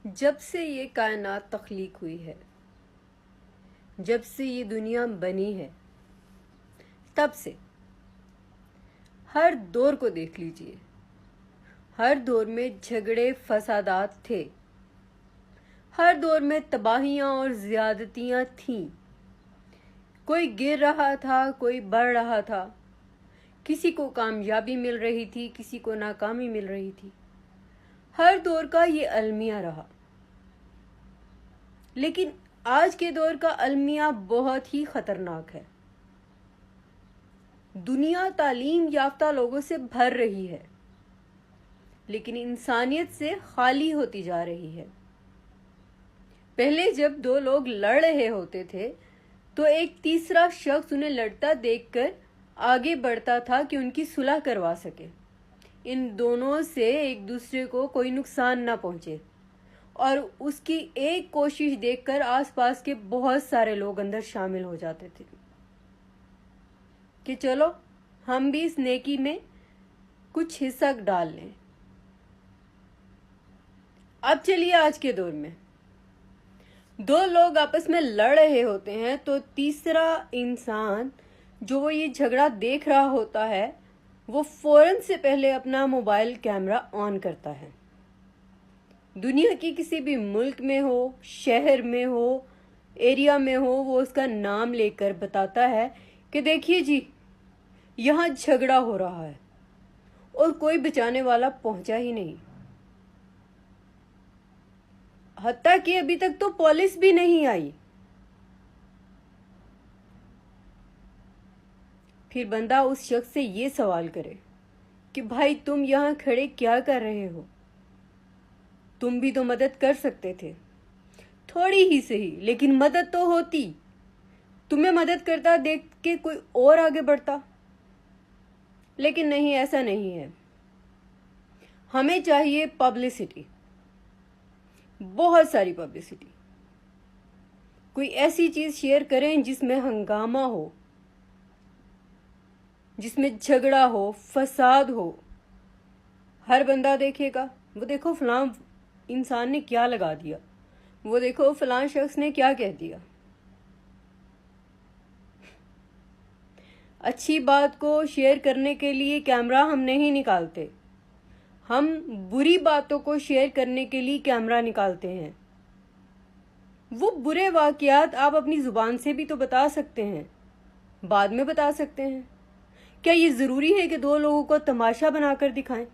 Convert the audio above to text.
जब से ये कायनात तख्लीक हुई है, जब से ये दुनिया बनी है, तब से हर दौर को देख लीजिए। हर दौर में झगड़े फसादात थे, हर दौर में तबाहियां और ज्यादतियां थीं। कोई गिर रहा था, कोई बढ़ रहा था, किसी को कामयाबी मिल रही थी, किसी को नाकामी मिल रही थी। हर दौर का ये अलमिया रहा। लेकिन आज के दौर का अलमिया बहुत ही खतरनाक है। दुनिया तालीम याफ्ता लोगों से भर रही है, लेकिन इंसानियत से खाली होती जा रही है। पहले जब दो लोग लड़ रहे होते थे तो एक तीसरा शख्स उन्हें लड़ता देखकर आगे बढ़ता था कि उनकी सुलह करवा सके, इन दोनों से एक दूसरे को कोई नुकसान ना पहुंचे। और उसकी एक कोशिश देखकर आसपास के बहुत सारे लोग अंदर शामिल हो जाते थे कि चलो हम भी इस नेकी में कुछ हिस्सा डाल लें। अब चलिए आज के दौर में दो लोग आपस में लड़ रहे होते हैं तो तीसरा इंसान जो वो ये झगड़ा देख रहा होता है वो फौरन से पहले अपना मोबाइल कैमरा ऑन करता है। दुनिया की किसी भी मुल्क में हो, शहर में हो, एरिया में हो, वो उसका नाम लेकर बताता है कि देखिए जी, यहाँ झगड़ा हो रहा है, और कोई बचाने वाला पहुंचा ही नहीं। हत्ता कि अभी तक तो पुलिस भी नहीं आई। फिर बंदा उस शख्स से ये सवाल करे कि भाई तुम यहाँ खड़े क्या कर रहे हो? तुम भी तो मदद कर सकते थे, थोड़ी ही सही, लेकिन मदद तो होती। तुम्हें मदद करता देख के कोई और आगे बढ़ता, लेकिन नहीं, ऐसा नहीं है। हमें चाहिए पब्लिसिटी, बहुत सारी पब्लिसिटी। कोई ऐसी चीज शेयर करें जिसमें हंगामा हो, जिसमें झगड़ा हो, फसाद हो। हर बंदा देखेगा, वो देखो फलां इंसान ने क्या लगा दिया, वो देखो फलां शख्स ने क्या कह दिया। अच्छी बात को शेयर करने के लिए कैमरा हम नहीं निकालते, हम बुरी बातों को शेयर करने के लिए कैमरा निकालते हैं। वो बुरे वाकयात आप अपनी जुबान से भी तो बता सकते हैं, बाद में बता सकते हैं। क्या ये जरूरी है कि दो लोगों को तमाशा बनाकर दिखाएं?